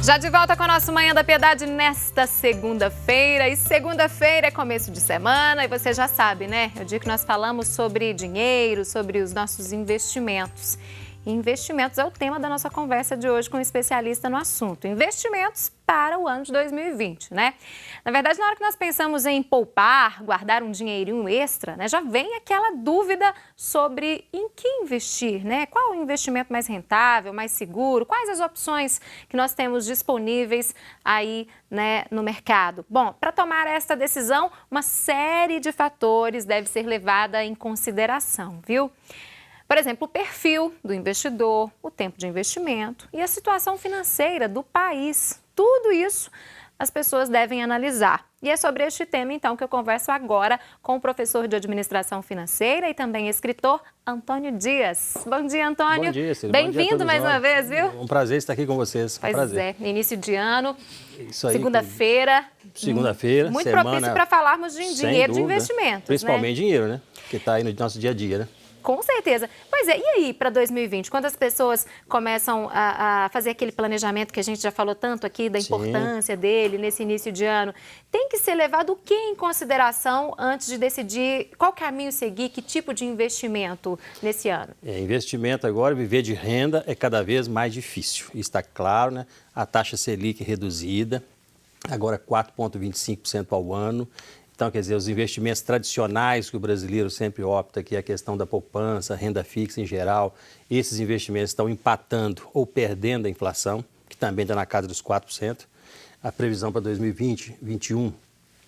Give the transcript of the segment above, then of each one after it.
Já de volta com o nosso Manhã da Piedade nesta segunda-feira. E segunda-feira é começo de semana e você já sabe, né? É o dia que nós falamos sobre dinheiro, sobre os nossos investimentos. E investimentos é o tema da nossa conversa de hoje com um especialista no assunto. Investimentos para o ano de 2020, né? Na verdade, na hora que nós pensamos em poupar, guardar um dinheirinho extra, né, já vem aquela dúvida sobre em que investir, né? Qual o investimento mais rentável, mais seguro? Quais as opções que nós temos disponíveis aí, né, no mercado? Bom, para tomar esta decisão, uma série de fatores deve ser levada em consideração, viu? Por exemplo, o perfil do investidor, o tempo de investimento e a situação financeira do país. Tudo isso as pessoas devem analisar. E é sobre este tema, então, que eu converso agora com o professor de Administração Financeira e também escritor Antônio Dias. Bom dia, Antônio. Bom dia, Cília. Bem-vindo mais uma vez, viu? Um prazer estar aqui com vocês. Pois prazer. é, início de ano, segunda-feira. Segunda-feira. Muito propício para falarmos de dinheiro, de investimentos, principalmente dinheiro, né? Que está aí no nosso dia a dia, né? Com certeza. Pois é, e aí para 2020, quando as pessoas começam a fazer aquele planejamento que a gente já falou tanto aqui, da importância dele nesse início de ano, tem que ser levado o que em consideração antes de decidir qual caminho seguir, que tipo de investimento nesse ano? Investimento agora, viver de renda é cada vez mais difícil. Isso está claro, né? A taxa Selic reduzida, agora 4,25% ao ano. Então, quer dizer, os investimentos tradicionais que o brasileiro sempre opta, que é a questão da poupança, renda fixa em geral, esses investimentos estão empatando ou perdendo a inflação, que também está na casa dos 4%. A previsão para 2020, 2021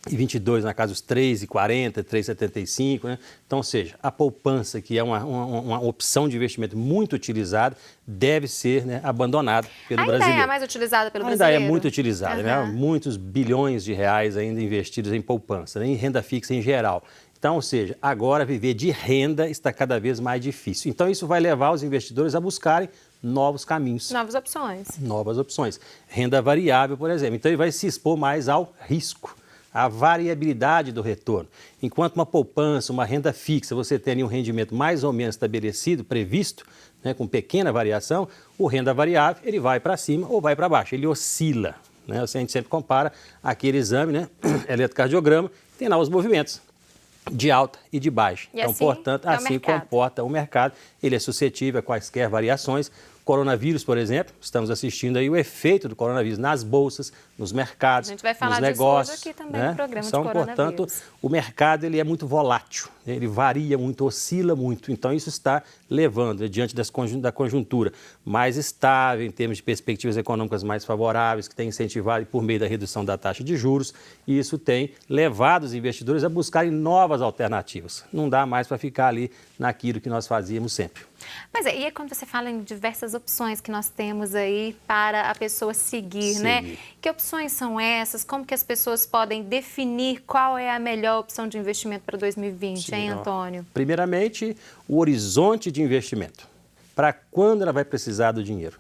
e 2022 na casa dos 3,40, 3,75, né? Então, ou seja, a poupança, que é uma opção de investimento muito utilizada, deve ser, né, abandonada pelo brasileiro. Ainda é a mais utilizada pelo brasileiro? Ainda é muito utilizada, né? Muitos bilhões de reais ainda investidos em poupança, né? Em renda fixa em geral. Então, ou seja, agora viver de renda está cada vez mais difícil. Então, isso vai levar os investidores a buscarem novos caminhos. Novas opções. Novas opções. Renda variável, por exemplo. Então, ele vai se expor mais ao risco, a variabilidade do retorno. Enquanto uma poupança, uma renda fixa, você tem um rendimento mais ou menos estabelecido, previsto, né, com pequena variação, o renda variável ele vai para cima ou vai para baixo, ele oscila. Né? A gente sempre compara aquele exame, né, eletrocardiograma, tem lá os movimentos de alta e de baixa. E então, assim, portanto, assim comporta o mercado, ele é suscetível a quaisquer variações. Coronavírus, por exemplo, estamos assistindo aí o efeito do coronavírus nas bolsas, nos mercados, nos negócios. A gente vai falar disso hoje aqui também no programa de coronavírus. Portanto, o mercado ele é muito volátil, ele varia muito, oscila muito. Então, isso está levando, né, diante da conjuntura mais estável, em termos de perspectivas econômicas mais favoráveis, que tem incentivado por meio da redução da taxa de juros, e isso tem levado os investidores a buscarem novas alternativas. Não dá mais para ficar ali naquilo que nós fazíamos sempre. Mas e quando você fala em diversas opções que nós temos aí para a pessoa seguir, né? Que opções são essas? Como que as pessoas podem definir qual é a melhor opção de investimento para 2020, hein, Antônio? Primeiramente, o horizonte de investimento. Para quando ela vai precisar do dinheiro?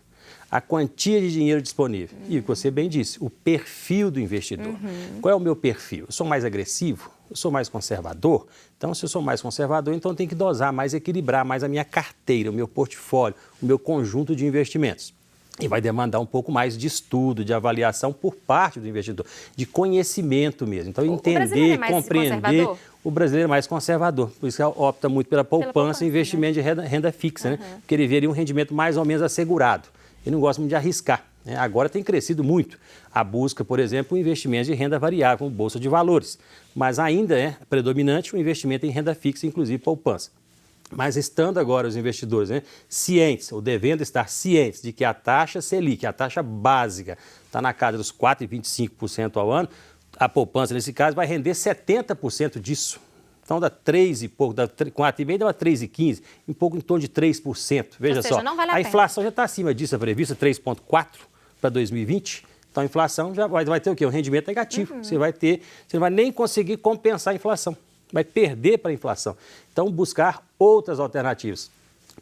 A quantia de dinheiro disponível. E o que você bem disse, o perfil do investidor. Qual é o meu perfil? Eu sou mais agressivo? Eu sou mais conservador? Então, se eu sou mais conservador, então eu tenho que dosar mais, equilibrar mais a minha carteira, o meu portfólio, o meu conjunto de investimentos. E vai demandar um pouco mais de estudo, de avaliação por parte do investidor, de conhecimento mesmo. Então, entender, compreender. O brasileiro é mais conservador, por isso que opta muito pela poupança e investimento, né, de renda fixa, né? Porque ele veria um rendimento mais ou menos assegurado. Ele não gosta muito de arriscar, né? Agora tem crescido muito a busca, por exemplo, o investimento de renda variável, como bolsa de valores. Mas ainda é predominante o investimento em renda fixa, inclusive poupança. Mas estando agora os investidores, né, cientes, ou devendo estar cientes de que a taxa Selic, a taxa básica, está na casa dos 4,25% ao ano, a poupança, nesse caso, vai render 70% disso. Então, dá 3 e pouco, dá 4,5, dá 3,15, um pouco em torno de 3%. Veja só, não vale a pena. Inflação já está acima disso, a prevista 3,4% para 2020. Então, a inflação já vai ter o quê? Um rendimento negativo. Você não vai nem conseguir compensar a inflação. Vai perder para a inflação. Então, buscar outras alternativas.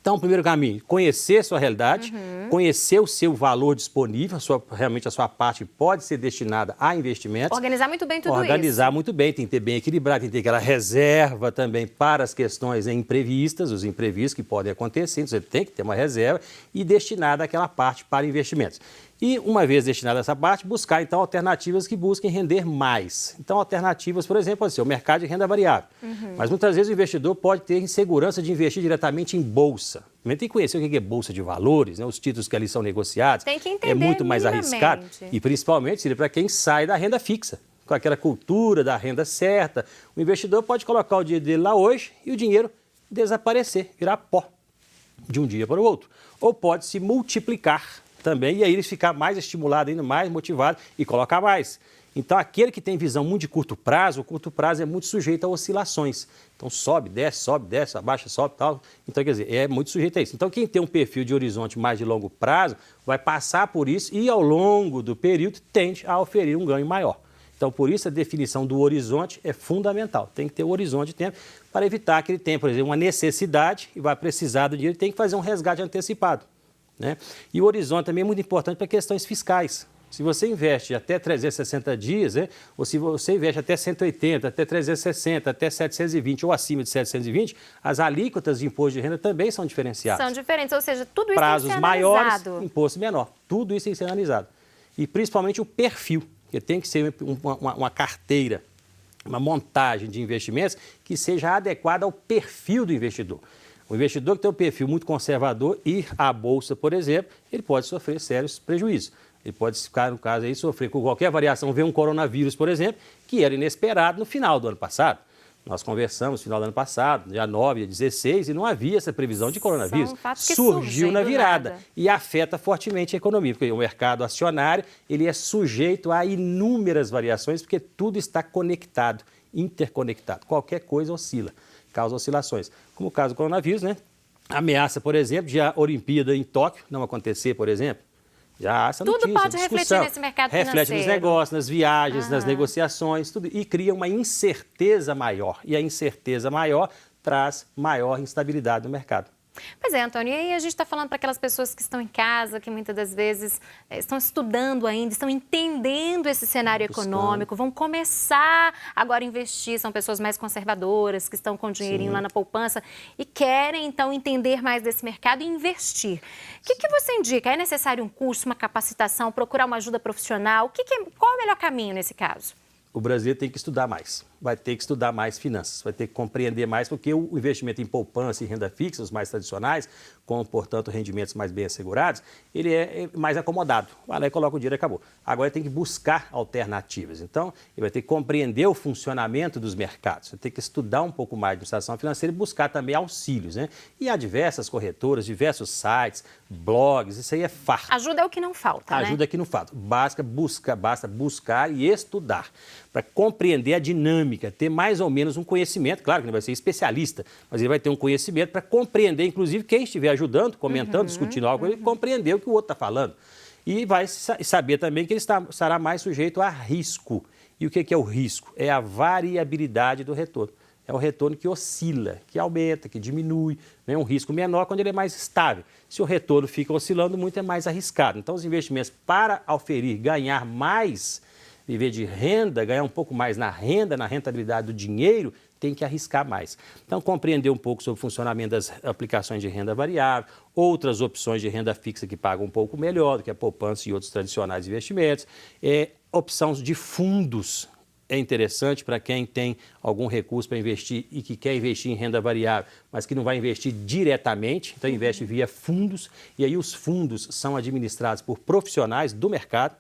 Então, o primeiro caminho, conhecer sua realidade, conhecer o seu valor disponível, realmente a sua parte pode ser destinada a investimentos. Organizar muito bem tudo isso. Organizar muito bem, tem que ter bem equilibrado, tem que ter aquela reserva também para as questões imprevistas, os imprevistos que podem acontecer, então você tem que ter uma reserva e destinada àquela parte para investimentos. E, uma vez destinada essa parte, buscar, então, alternativas que busquem render mais. Então, alternativas, por exemplo, pode ser o mercado de renda variável. Mas, muitas vezes, o investidor pode ter insegurança de investir diretamente em bolsa. Também tem que conhecer o que é bolsa de valores, né? Os títulos que ali são negociados. Tem que entender é muito mais arriscado. E, principalmente, para quem sai da renda fixa, com aquela cultura da renda certa. O investidor pode colocar o dinheiro dele lá hoje e o dinheiro desaparecer, virar pó de um dia para o outro. Ou pode se multiplicar também, e aí ele ficar mais estimulado, ainda mais motivado e colocar mais. Então, aquele que tem visão muito de curto prazo, o curto prazo é muito sujeito a oscilações. Então, sobe, desce, abaixa, sobe, tal. Então, quer dizer, é muito sujeito a isso. Então, quem tem um perfil de horizonte mais de longo prazo, vai passar por isso e, ao longo do período, tende a oferir um ganho maior. Então, por isso, a definição do horizonte é fundamental. Tem que ter o horizonte de tempo para evitar que ele tenha, por exemplo, uma necessidade e vai precisar do dinheiro, tem que fazer um resgate antecipado, né? E o horizonte também é muito importante para questões fiscais. Se você investe até 360 dias, né, ou se você investe até 180, até 360, até 720 ou acima de 720, as alíquotas de imposto de renda também são diferenciadas. São diferentes, ou seja, tudo isso prazos tem que ser maiores, analisado. imposto menor. Tudo isso tem que ser analisado. E principalmente o perfil, que tem que ser uma carteira, uma montagem de investimentos que seja adequada ao perfil do investidor. O investidor que tem um perfil muito conservador, ir à Bolsa, por exemplo, ele pode sofrer sérios prejuízos. Ele pode ficar, no caso, aí, sofrer com qualquer variação, ver um coronavírus, por exemplo, que era inesperado no final do ano passado. Nós conversamos no final do ano passado, dia 9, dia 16, e não havia essa previsão de coronavírus. São fatos que surgiu na virada nada. E afeta fortemente a economia, porque o mercado acionário ele é sujeito a inúmeras variações, porque tudo está conectado, interconectado. Qualquer coisa oscila, causa oscilações. Como o caso do coronavírus, né? Ameaça, por exemplo, de a Olimpíada em Tóquio não acontecer, por exemplo. Já há essa Tudo notícia, pode refletir nesse mercado financeiro. Reflete nos negócios, nas viagens, nas negociações, tudo, e cria uma incerteza maior. E a incerteza maior traz maior instabilidade no mercado. Pois é, Antônio, e aí a gente está falando para aquelas pessoas que estão em casa, que muitas das vezes estão estudando ainda, estão entendendo esse cenário econômico, vão começar agora a investir, são pessoas mais conservadoras, que estão com dinheirinho lá na poupança e querem, então, entender mais desse mercado e investir. O que você indica? É necessário um curso, uma capacitação, procurar uma ajuda profissional? Qual é o melhor caminho nesse caso? O brasileiro tem que estudar mais, vai ter que estudar mais finanças, vai ter que compreender mais, porque o investimento em poupança e renda fixa, os mais tradicionais, com, portanto, rendimentos mais bem assegurados, ele é mais acomodado. Vai lá e coloca o dinheiro e acabou. Agora ele tem que buscar alternativas. Então, ele vai ter que compreender o funcionamento dos mercados, vai ter que estudar um pouco mais de administração financeira e buscar também auxílios, né? E há diversas corretoras, diversos sites, blogs, isso aí é farto. Ajuda é o que não falta, né? Ajuda é que não falta. Basta buscar e estudar para compreender a dinâmica, ter mais ou menos um conhecimento, claro que não vai ser especialista, mas ele vai ter um conhecimento para compreender, inclusive, quem estiver ajudando, comentando, discutindo algo, ele compreender o que o outro está falando. E vai saber também que ele estará mais sujeito a risco. E o que é o risco? É a variabilidade do retorno. É o retorno que oscila, que aumenta, que diminui, né? Um risco menor quando ele é mais estável. Se o retorno fica oscilando muito, é mais arriscado. Então, os investimentos para oferir, ganhar mais, viver de renda, ganhar um pouco mais na renda, na rentabilidade do dinheiro, tem que arriscar mais. Então, compreender um pouco sobre o funcionamento das aplicações de renda variável, outras opções de renda fixa que pagam um pouco melhor do que a poupança e outros tradicionais investimentos, opções de fundos. É interessante para quem tem algum recurso para investir e que quer investir em renda variável, mas que não vai investir diretamente, então investe via fundos, e aí os fundos são administrados por profissionais do mercado.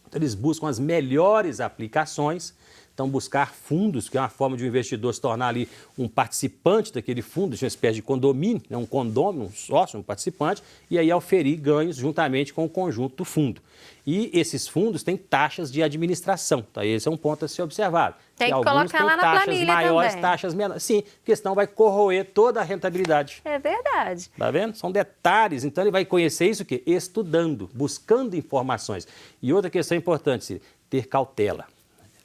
Então, eles buscam as melhores aplicações. Então, buscar fundos, que é uma forma de um investidor se tornar ali um participante daquele fundo, uma espécie de condomínio, né? Um condômino, um sócio, um participante, e aí oferir ganhos juntamente com o conjunto do fundo. E esses fundos têm taxas de administração, tá? Esse é um ponto a ser observado. Tem que alguns colocar têm lá na taxas planilha maiores, também. taxas menores. Sim, porque senão vai corroer toda a rentabilidade. É verdade. Tá vendo? São detalhes. Então, ele vai conhecer isso o quê? Estudando, buscando informações. E outra questão importante, Ciro, ter cautela.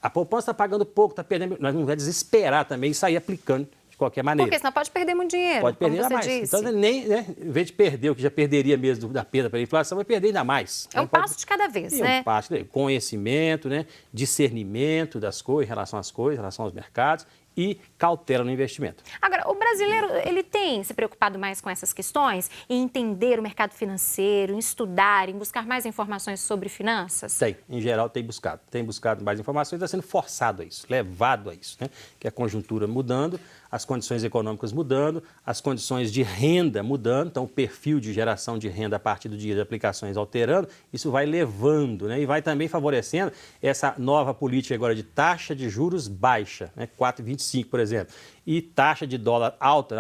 A poupança está pagando pouco, está perdendo. Nós não vamos desesperar também e sair aplicando de qualquer maneira. Porque senão pode perder muito dinheiro, Pode perder como ainda você mais. disse. Então, nem, né, em vez de perder o que já perderia mesmo da perda pela inflação, vai perder ainda mais. É um passo de cada vez, né? Um passo, conhecimento, né, discernimento das coisas, em relação às coisas, em relação aos mercados e cautela no investimento. Agora, o brasileiro, ele tem se preocupado mais com essas questões, em entender o mercado financeiro, em estudar, em buscar mais informações sobre finanças? Tem, em geral tem buscado mais informações, está sendo forçado a isso, levado a isso, né? Que a conjuntura mudando, as condições econômicas mudando, as condições de renda mudando, então o perfil de geração de renda a partir do dia de aplicações alterando, isso vai levando, né? E vai também favorecendo essa nova política agora de taxa de juros baixa, né? 4,25, por exemplo, e taxa de dólar alta,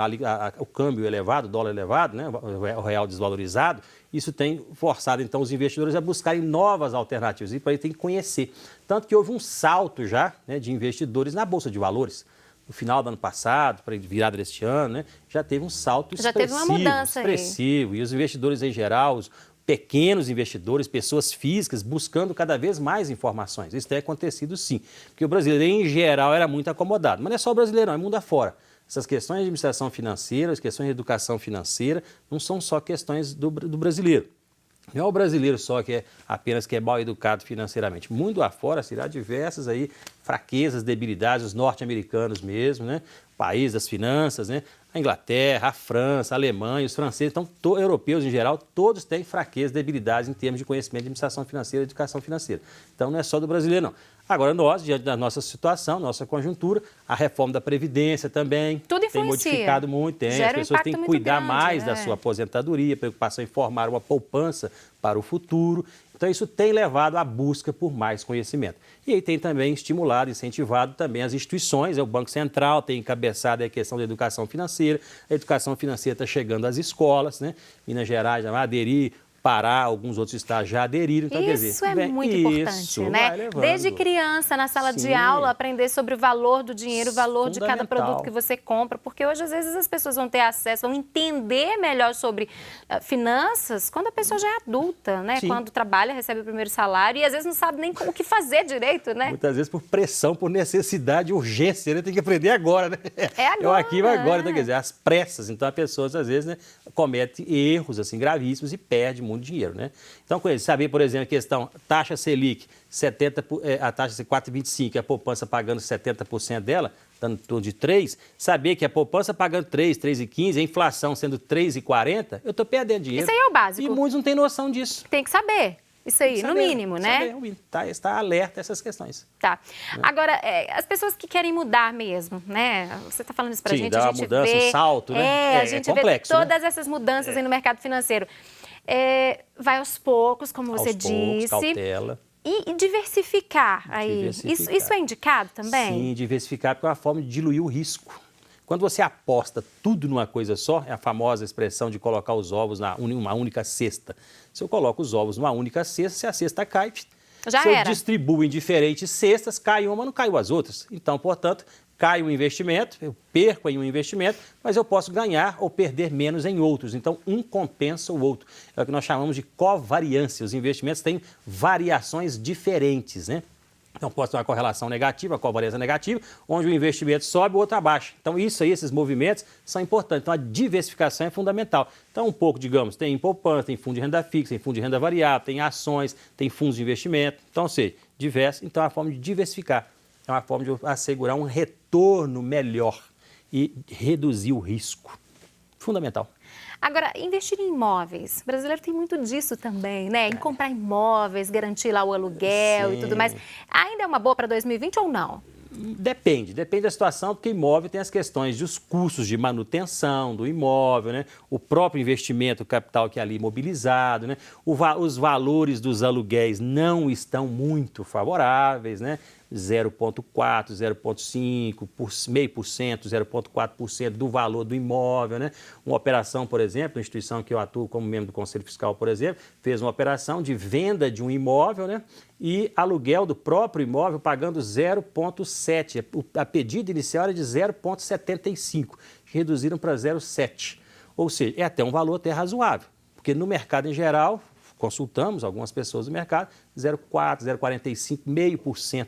o câmbio elevado, o dólar elevado, né? O real desvalorizado, isso tem forçado então os investidores a buscarem novas alternativas e para isso tem que conhecer. Tanto que houve um salto já, né, de investidores na Bolsa de Valores. No final do ano passado, para virada deste ano, né, já teve um salto expressivo. Já teve uma mudança expressivo. E os investidores em geral, os pequenos investidores, pessoas físicas, buscando cada vez mais informações. Isso tem acontecido sim, porque o brasileiro em geral era muito acomodado. Mas não é só o brasileiro, não, é mundo afora. Essas questões de administração financeira, as questões de educação financeira, não são só questões do brasileiro. Não é o brasileiro só que é mal educado financeiramente. Mundo afora será diversas aí fraquezas, debilidades, os norte-americanos mesmo, né? País das finanças, né? A Inglaterra, a França, a Alemanha, os franceses, então europeus em geral, todos têm fraquezas, debilidades em termos de conhecimento de administração financeira e educação financeira. Então não é só do brasileiro, não. Agora nós, diante da nossa situação, nossa conjuntura, a reforma da Previdência também tudo influencia. Tem modificado muito, as pessoas têm que cuidar mais da sua aposentadoria, preocupação em formar uma poupança para o futuro. Então isso tem levado à busca por mais conhecimento. E aí tem também estimulado, incentivado também as instituições, o Banco Central tem encabeçado a questão da educação financeira, a educação financeira está chegando às escolas, né? Minas Gerais já vai aderir, Pará, alguns outros estados já aderiram. Então, isso é muito importante, né? Desde criança, na sala de aula, aprender sobre o valor do dinheiro, o valor de cada produto que você compra, porque hoje, às vezes, as pessoas vão ter acesso, vão entender melhor sobre finanças quando a pessoa já é adulta, né? Sim. Quando trabalha, recebe o primeiro salário e, às vezes, não sabe nem o que fazer direito, né? Muitas vezes por pressão, por necessidade, urgência, né? Tem que aprender agora, né? É agora. Eu aqui, vai agora, então, quer dizer, as pressas. Então, a pessoa, às vezes, né, comete erros, assim, gravíssimos e perde muito dinheiro, né? Então, com isso, saber, por exemplo, a questão taxa Selic, a taxa 4,25, a poupança pagando 70% dela, dando em torno de 3, saber que a poupança pagando 3,15, a inflação sendo 3,40, eu estou perdendo dinheiro. Isso aí é o básico. E muitos não têm noção disso. Tem que saber. Isso aí, no mínimo, né? Está alerta a essas questões. Tá. Agora, as pessoas que querem mudar mesmo, né? Você está falando isso pra gente, a gente mudança, um salto, né? A gente complexo, vê todas essas mudanças aí no mercado financeiro. Vai aos poucos, como você disse. Cautela. E diversificar aí. Isso é indicado também? Sim, diversificar porque é uma forma de diluir o risco. Quando você aposta tudo numa coisa só, é a famosa expressão de colocar os ovos numa única cesta. Se eu coloco os ovos numa única cesta, se a cesta cai, já se era. Eu distribuo em diferentes cestas, cai uma, mas não caiu as outras. Então, portanto, cai o investimento, eu perco em um investimento, mas eu posso ganhar ou perder menos em outros. Então, um compensa o outro. É o que nós chamamos de covariância. Os investimentos têm variações diferentes, né? Então, pode ter uma correlação negativa, a covariância negativa, onde o investimento sobe, o outro abaixa. Então, isso aí, esses movimentos são importantes. Então, a diversificação é fundamental. Então, um pouco, digamos, tem poupança, tem fundo de renda fixa, tem fundo de renda variável, tem ações, tem fundos de investimento. Então, ou seja, diverso. Então, é uma forma de diversificar. É uma forma de assegurar um retorno melhor e reduzir o risco. Fundamental. Agora, investir em imóveis. O brasileiro tem muito disso também, né? Em comprar imóveis, garantir lá o aluguel e tudo mais. Ainda é uma boa para 2020 ou não? Depende da situação, porque imóvel tem as questões dos custos de manutenção do imóvel, né? O próprio investimento, o capital que é ali imobilizado, né? Os valores dos aluguéis não estão muito favoráveis, né? 0,4%, 0,5%, 0,5%, 0,4% do valor do imóvel, né? Uma operação, por exemplo, a instituição que eu atuo como membro do Conselho Fiscal, por exemplo, fez uma operação de venda de um imóvel, né? E aluguel do próprio imóvel pagando 0,7%. A pedida inicial era de 0,75%, reduziram para 0,7%. Ou seja, é até um valor até razoável, porque no mercado em geral, consultamos algumas pessoas do mercado, 0,4%, 0,45%, 0,5%.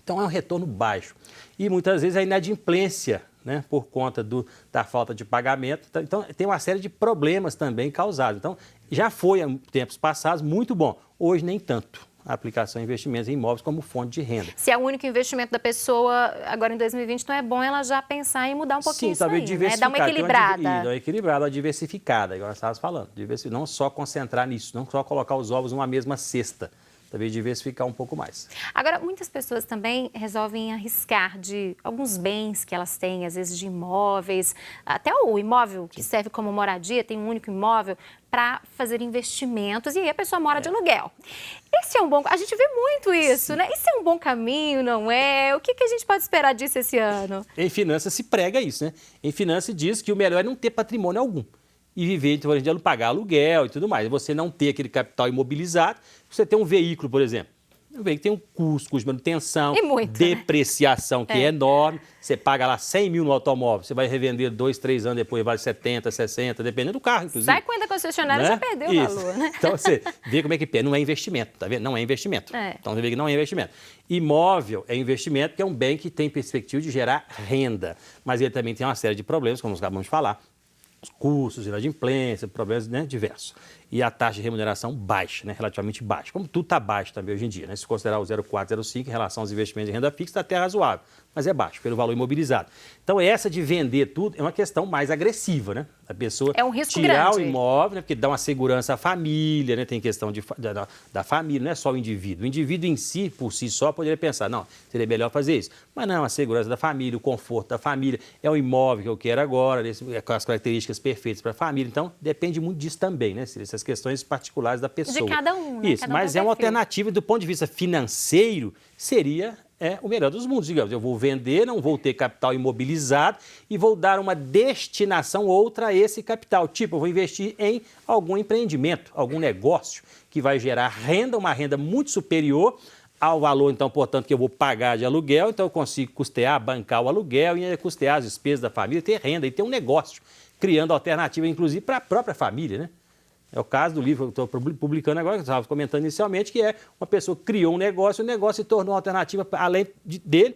Então, é um retorno baixo. E, muitas vezes, a inadimplência, né, por conta da falta de pagamento. Então, tem uma série de problemas também causados. Então, já foi, em tempos passados, muito bom. Hoje, nem tanto. a aplicação em investimentos em imóveis como fonte de renda. Se é o único investimento da pessoa agora em 2020, não é bom ela já pensar em mudar um pouquinho isso aí, né? Dar uma equilibrada. Dar uma equilibrada, uma diversificada, igual nós estávamos falando. Não só concentrar nisso, não só colocar os ovos numa mesma cesta. Talvez diversificar um pouco mais. Agora, muitas pessoas também resolvem arriscar de alguns bens que elas têm, às vezes de imóveis, até o imóvel que serve como moradia, tem um único imóvel, para fazer investimentos e aí a pessoa mora de aluguel. Esse é um bom... A gente vê muito isso, né? Esse é um bom caminho, não é? O que a gente pode esperar disso esse ano? Em finanças se prega isso, né? Em finanças diz que o melhor é não ter patrimônio algum. E viver, por exemplo, pagar aluguel e tudo mais. Você não ter aquele capital imobilizado, você tem um veículo, por exemplo. Um veículo tem um custo de manutenção, depreciação, que é enorme. Você paga lá 100 mil no automóvel, você vai revender 2, 3 anos depois, vale 70, 60, dependendo do carro, inclusive. Sai quando a concessionária já perdeu o valor, né? Então você vê como é que perde. Não é investimento, tá vendo? Não é investimento. Então você vê que não é investimento. Imóvel é investimento, que é um bem que tem perspectiva de gerar renda. Mas ele também tem uma série de problemas, como nós acabamos de falar. Os custos, inadimplência, problemas, né, diversos. E a taxa de remuneração baixa, né, relativamente baixa. Como tudo está baixo também hoje em dia, né? Se considerar o 0,4, 0,5 em relação aos investimentos de renda fixa, está até razoável, mas é baixo pelo valor imobilizado. Então, essa de vender tudo é uma questão mais agressiva, né? A pessoa é um risco tirar grande. O imóvel, né, porque dá uma segurança à família, né? Tem questão da família, não é só o indivíduo. O indivíduo em si, por si só, poderia pensar, não, seria melhor fazer isso. Mas não, a segurança da família, o conforto da família, é o imóvel que eu quero agora, com as características perfeitas para a família. Então, depende muito disso também, né? Essas questões particulares da pessoa. De cada um, né? Isso, mas é uma alternativa do ponto de vista financeiro, seria o melhor dos mundos, digamos. Eu vou vender, não vou ter capital imobilizado e vou dar uma destinação outra a esse capital. Tipo, eu vou investir em algum empreendimento, algum negócio que vai gerar renda, uma renda muito superior ao valor, então, portanto, que eu vou pagar de aluguel. Então, eu consigo custear, bancar o aluguel e custear as despesas da família, ter renda e ter um negócio, criando alternativa, inclusive, para a própria família, né? É o caso do livro que eu estou publicando agora, que eu estava comentando inicialmente, que é uma pessoa que criou um negócio, o negócio se tornou uma alternativa, além dele,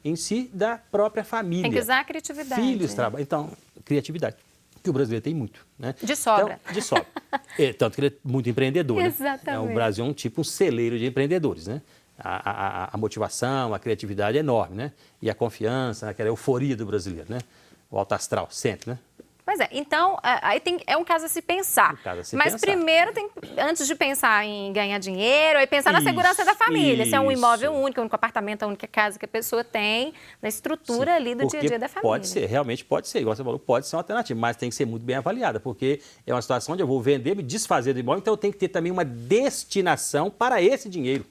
em si, da própria família. Tem que usar a criatividade. Filhos, trabalho. Então, criatividade, que o brasileiro tem muito, né? De sobra. Então, de sobra. Tanto que ele é muito empreendedor, Exatamente. né? O Brasil é um celeiro de empreendedores, né? A motivação, a criatividade é enorme, né? E a confiança, aquela euforia do brasileiro, né? O alto astral, sempre, né? Pois é, então, aí é um caso a se pensar. Mas primeiro, antes de pensar em ganhar dinheiro, aí pensar na segurança da família. Se é um imóvel único, um único apartamento, a única casa que a pessoa tem, na estrutura ali do dia a dia da família. Pode ser, realmente pode ser, igual você falou, pode ser uma alternativa, mas tem que ser muito bem avaliada, porque é uma situação onde eu vou vender, me desfazer do imóvel, então eu tenho que ter também uma destinação para esse dinheiro.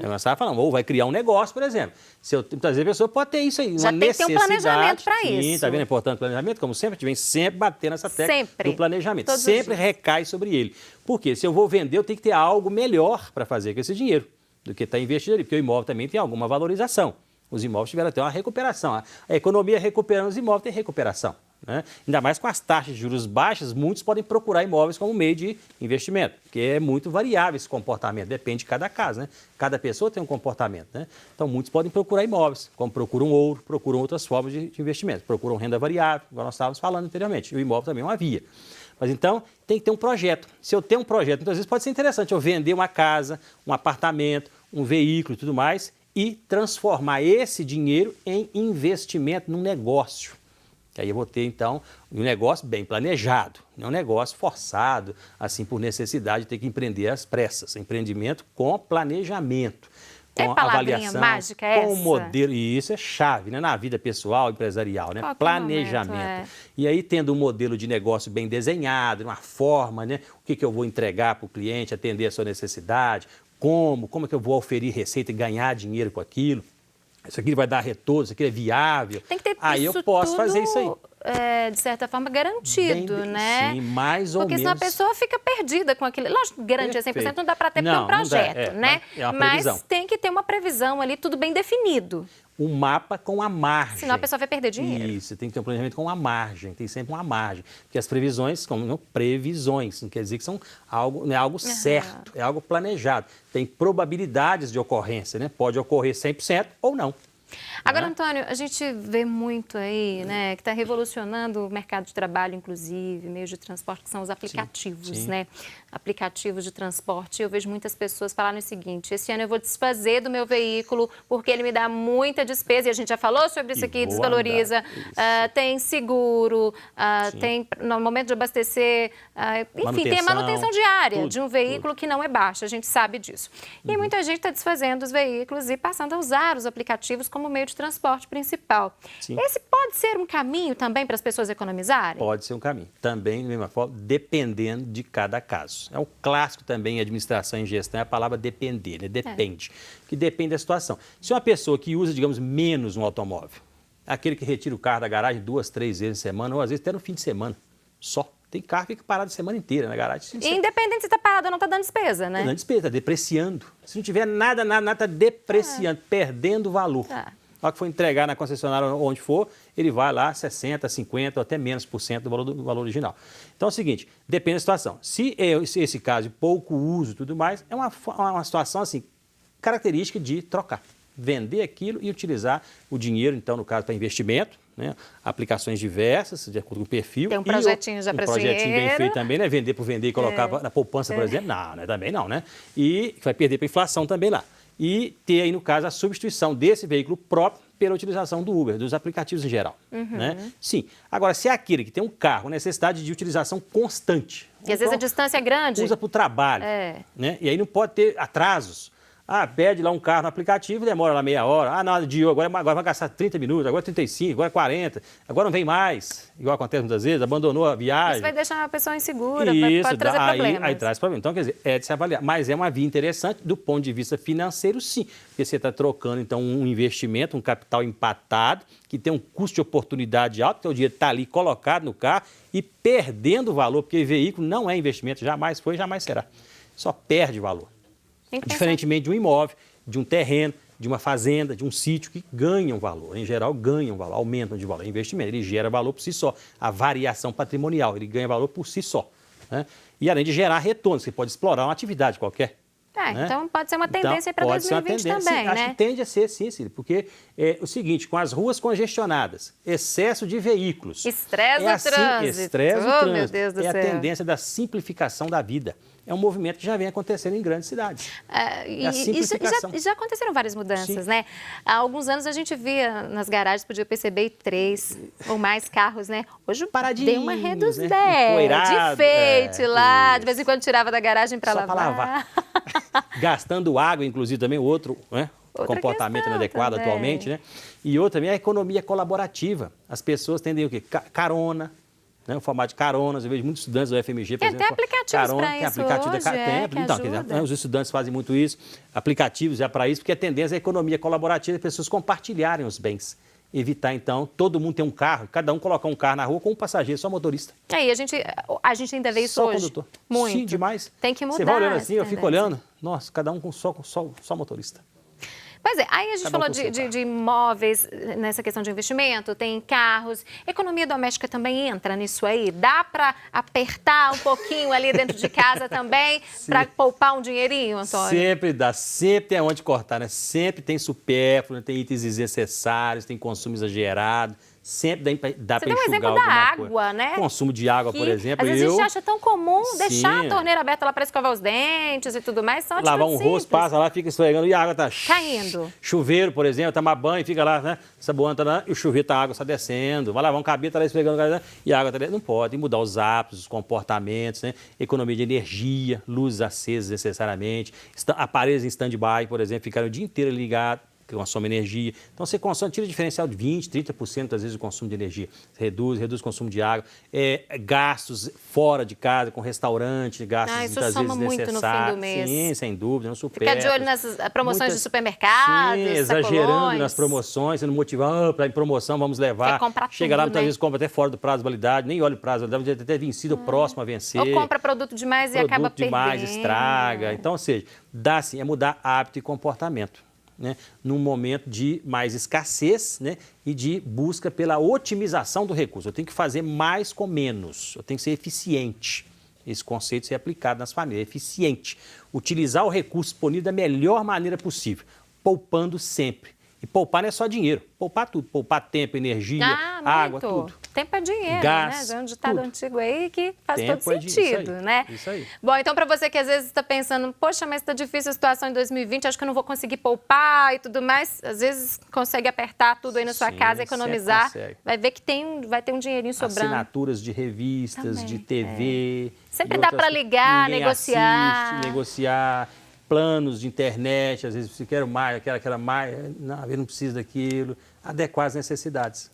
Eu estava falando, ou vai criar um negócio, por exemplo. Muitas vezes a pessoa pode ter isso aí, uma necessidade. Já tem que ter um planejamento para isso. Sim, está vendo? É importante o planejamento, como sempre, a gente vem sempre bater nessa tecla do planejamento. Sempre recai sobre ele. Porque se eu vou vender, eu tenho que ter algo melhor para fazer com esse dinheiro do que está investido ali, porque o imóvel também tem alguma valorização. Os imóveis tiveram até uma recuperação. A economia recuperando os imóveis tem recuperação, né? Ainda mais com as taxas de juros baixas, muitos podem procurar imóveis como meio de investimento, porque é muito variável esse comportamento, depende de cada caso, né? Cada pessoa tem um comportamento, né? Então, muitos podem procurar imóveis, como procuram ouro, procuram outras formas de investimento, procuram renda variável, igual nós estávamos falando anteriormente. E o imóvel também é uma via. Mas então, tem que ter um projeto. Se eu tenho um projeto, muitas vezes pode ser interessante eu vender uma casa, um apartamento, um veículo e tudo mais, e transformar esse dinheiro em investimento num negócio. Que aí eu vou ter, então, um negócio bem planejado, não um negócio forçado, assim, por necessidade de ter que empreender às pressas. Empreendimento com planejamento, com avaliação, mágica essa? Com modelo. E isso é chave, né, na vida pessoal, empresarial, né? Planejamento. E aí, tendo um modelo de negócio bem desenhado, uma forma, né? O que eu vou entregar para o cliente, atender a sua necessidade, como é que eu vou oferir receita e ganhar dinheiro com aquilo. Isso aqui vai dar retorno, isso aqui é viável. Tem que ter aí isso eu posso tudo, fazer isso aí. De certa forma, garantido, né? Sim, mais ou menos. Porque senão a pessoa fica perdida com aquilo. Lógico, garantir 100% não dá para ter, porque é um projeto, né? É uma previsão. Mas tem que ter uma previsão ali, tudo bem definido. Um mapa com a margem. Senão a pessoa vai perder dinheiro. Isso, tem que ter um planejamento com a margem, tem sempre uma margem. Porque as previsões, como previsões, não quer dizer que são algo, não é algo certo, é algo planejado. Tem probabilidades de ocorrência, né? Pode ocorrer 100% ou não. Agora, Antônio, a gente vê muito aí, né, que está revolucionando o mercado de trabalho, inclusive, meios de transporte, que são os aplicativos, né? Aplicativos de transporte. Eu vejo muitas pessoas falarem o seguinte: esse ano eu vou desfazer do meu veículo porque ele me dá muita despesa, e a gente já falou sobre isso aqui, desvaloriza, tem seguro, tem, no momento de abastecer, enfim, tem a manutenção diária de um veículo que não é baixa, a gente sabe disso. E muita gente está desfazendo os veículos e passando a usar os aplicativos como meio de transporte principal. Esse pode ser um caminho também para as pessoas economizarem? Pode ser um caminho. Também, de mesma forma, dependendo de cada caso. É um clássico também em administração e gestão, é a palavra depender, né? Depende. Que depende da situação. Se uma pessoa que usa, digamos, menos um automóvel, aquele que retira o carro da garagem 2, 3 vezes na semana, ou às vezes até no fim de semana, só. Tem carro que fica parado a semana inteira na garagem. E independente se está parado ou não, está dando despesa, né? Está dando despesa, está depreciando. Se não tiver nada, está depreciando, perdendo valor. Na hora que for entregar na concessionária onde for, ele vai lá 60%, 50% ou até menos por cento do valor original. Então é o seguinte, depende da situação. Se esse caso de pouco uso e tudo mais, é uma situação assim, característica de trocar. Vender aquilo e utilizar o dinheiro, então, no caso, para investimento, né? Aplicações diversas, de acordo com o perfil. Tem um projetinho já para esse dinheiro. Um projetinho bem feito também, né? Vender por vender e colocar na poupança, por exemplo. Não, né? Também não, né? E vai perder para a inflação também lá. E ter aí, no caso, a substituição desse veículo próprio pela utilização do Uber, dos aplicativos em geral. Né? Sim. Agora, se é aquele que tem um carro, necessidade de utilização constante. E às vezes a distância é grande. Usa para o trabalho. Né? E aí não pode ter atrasos. Pede lá um carro no aplicativo, demora lá meia hora. Não, agora vai gastar 30 minutos, agora 35, agora 40, agora não vem mais, igual acontece muitas vezes, abandonou a viagem. Isso vai deixar a pessoa insegura, pode trazer problemas. Aí traz problema. Então, quer dizer, é de se avaliar. Mas é uma via interessante do ponto de vista financeiro, sim. Porque você está trocando, então, um investimento, um capital empatado, que tem um custo de oportunidade alto, que o dinheiro está ali colocado no carro e perdendo valor, porque veículo não é investimento, jamais foi, jamais será. Só perde valor. Diferentemente de um imóvel, de um terreno, de uma fazenda, de um sítio que ganham valor. Em geral, ganham valor, aumentam de valor. O investimento, ele gera valor por si só. A variação patrimonial, ele ganha valor por si só. Né? E além de gerar retorno, você pode explorar uma atividade qualquer. Né? Então pode ser uma tendência para 2020 também, né? Acho que tende a ser, sim, Cília, porque é o seguinte, com as ruas congestionadas, excesso de veículos... Estresse do trânsito. Estresse do trânsito. Meu Deus do céu. A tendência da simplificação da vida. É um movimento que já vem acontecendo em grandes cidades. E já aconteceram várias mudanças, né? Há alguns anos a gente via nas garagens, podia perceber 3 ou mais carros, né? Hoje deu uma reduzida, de enfeite lá, de vez em quando tirava da garagem para lavar. Só para lavar. Gastando água, inclusive, também outro, né? Comportamento inadequado também. Atualmente, né? E outra também é a economia colaborativa. As pessoas tendem o quê? Carona. Né, o formato de caronas, eu vejo muitos estudantes do FMG, por exemplo. Tem aplicativos para isso aplicativo hoje, então, os estudantes fazem muito isso, aplicativos já para isso, porque a tendência é a economia colaborativa, as pessoas compartilharem os bens. Evitar, então, todo mundo ter um carro, cada um colocar um carro na rua com um passageiro, só motorista. Aí, a gente ainda vê isso só hoje. Condutor. Muito. Sim, demais. Tem que mudar. Você vai olhando assim, eu fico olhando, nossa, cada um com só motorista. Pois é, aí a gente falou de imóveis nessa questão de investimento, tem carros. Economia doméstica também entra nisso aí? Dá para apertar um pouquinho ali dentro de casa também, para poupar um dinheirinho, Antônio? Sempre dá, sempre tem onde cortar, né? Sempre tem supérfluo, tem itens desnecessários, tem consumo exagerado. Sempre dá para enxugar alguma coisa. Você deu um exemplo da água, né? Consumo de água, por exemplo. Às vezes a gente acha tão comum deixar a torneira aberta lá para escovar os dentes e tudo mais. São lavar um rosto, passa lá, fica esfregando e a água tá caindo. Chuveiro, por exemplo, tomar banho, fica lá, né? Saboando, tá lá, e o chuveiro, a água está descendo. Vai lavar um cabelo, tá lá esfregando e a água tá descendo. Não pode, tem que mudar os hábitos, os comportamentos, né? Economia de energia, luzes acesas necessariamente. Aparelhos em stand-by, por exemplo, ficaram o dia inteiro ligados, que consome energia. Então, você consome, tira diferencial de 20%, 30% às vezes do consumo de energia. Você reduz o consumo de água. Gastos fora de casa, com restaurante, gastos muitas vezes muito no fim do mês. Sim, sem dúvida, não supera. Fica de olho nas promoções de supermercados, sim, exagerando nas promoções, sendo motivando para em promoção, vamos levar. Quer comprar chega tudo, lá, muitas vezes compra até fora do prazo de validade, nem olha o prazo de validade, deve ter vencido o próximo a vencer. Ou compra produto demais e acaba perdendo. Produto demais, estraga. Então, ou seja, dá sim, é mudar hábito e comportamento. Né, num momento de mais escassez, né, e de busca pela otimização do recurso. Eu tenho que fazer mais com menos, eu tenho que ser eficiente. Esse conceito ser aplicado nas famílias, eficiente. Utilizar o recurso disponível da melhor maneira possível, poupando sempre. E poupar não é só dinheiro, poupar tudo, poupar tempo, energia, água, tudo. Tempo é dinheiro, Gás, né? Já é um ditado antigo aí que faz Tempo todo sentido, né? Isso aí. Bom, então para você que às vezes está pensando, poxa, mas está difícil a situação em 2020, acho que eu não vou conseguir poupar e tudo mais, às vezes consegue apertar tudo aí na sua casa, economizar, vai ver que vai ter um dinheirinho sobrando. Assinaturas de revistas, Também, de TV. Sempre dá para ligar, negociar. Negociar. Planos de internet, às vezes você quer mais, quero mais, não, eu não preciso daquilo. Adequar às necessidades.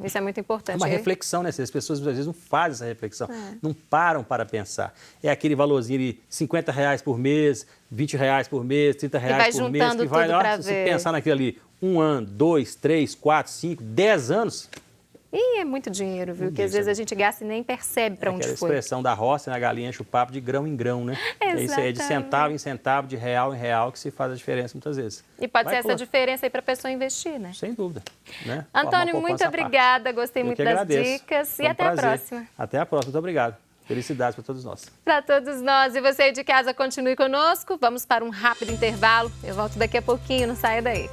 Isso é muito importante. É uma reflexão, né? As pessoas às vezes não fazem essa reflexão, não param para pensar. É aquele valorzinho de R$50 por mês, R$20 por mês, R$30 por mês, que vai, se você pensar naquilo ali, 1 ano, 2, 3, 4, 5, 10 anos. E é muito dinheiro, viu? Que às vezes a gente gasta e nem percebe para onde foi. Aquela expressão da roça, a galinha enche o papo de grão em grão, né? Exatamente. É isso aí, de centavo em centavo, de real em real, que se faz a diferença muitas vezes. E pode ser essa diferença aí para a pessoa investir, né? Sem dúvida. Né? Antônio, muito obrigada. Gostei muito das dicas. E até a próxima. Até a próxima. Muito obrigado. Felicidades para todos nós. Para todos nós. E você aí de casa, continue conosco. Vamos para um rápido intervalo. Eu volto daqui a pouquinho. Não saia daí.